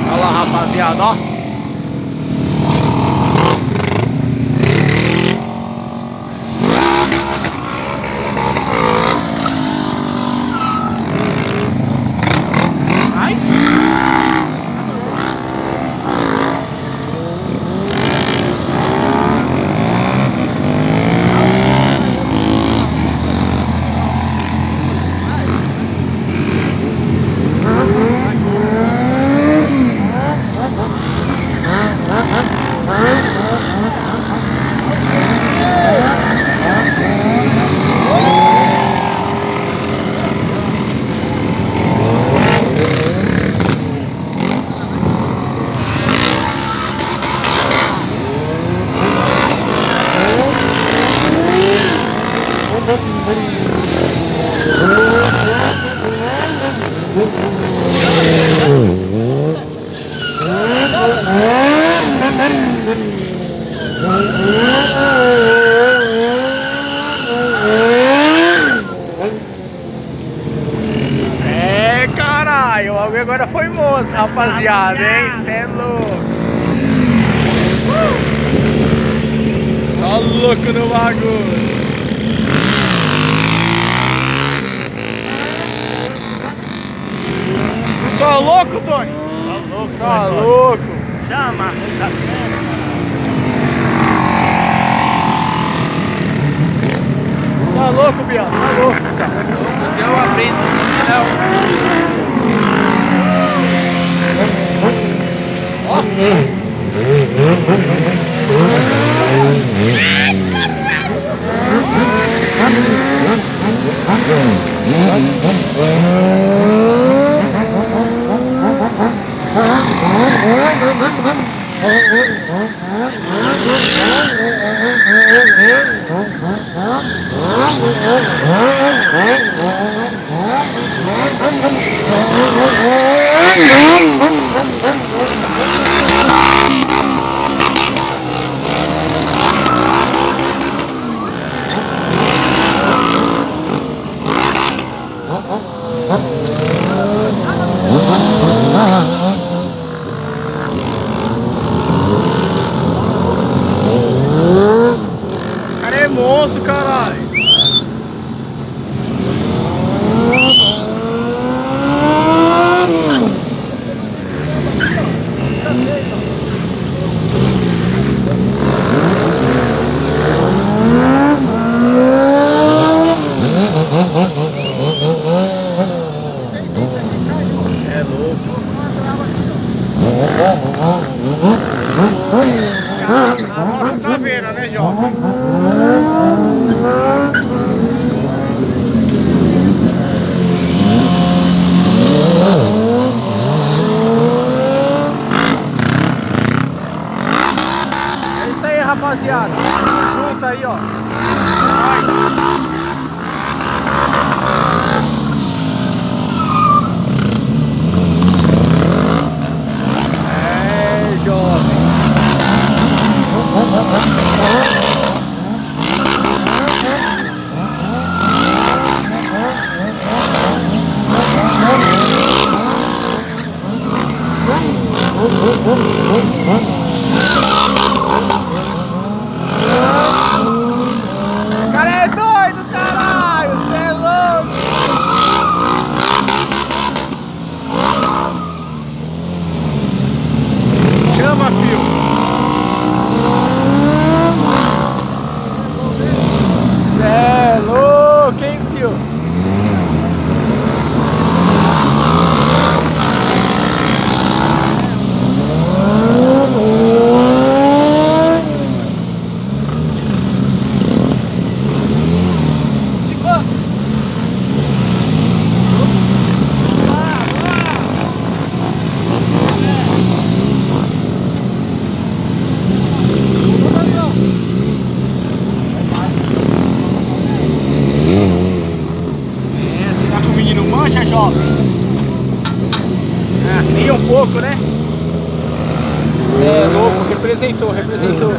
Olha lá, rapaziada, ó. É, caralho, o bagulho agora foi moço, rapaziada, hein? Cê é louco. Só louco no bagulho. Só louco, Tony? Só louco. Só louco. Chama, muita pena. Só louco, Biel, só louco. Um dia eu aprendo, Esse cara é monstro, caralho. Você é louco. A nossa tá vendo, né, jovem? É isso aí, rapaziada. Tamo junto aí, ó. É, jovem. Esse cara é doido, caralho. Você é louco. Chama, filho. Cê é louco, hein, filho? jovem. Nem um pouco, né? Cê é louco, representou.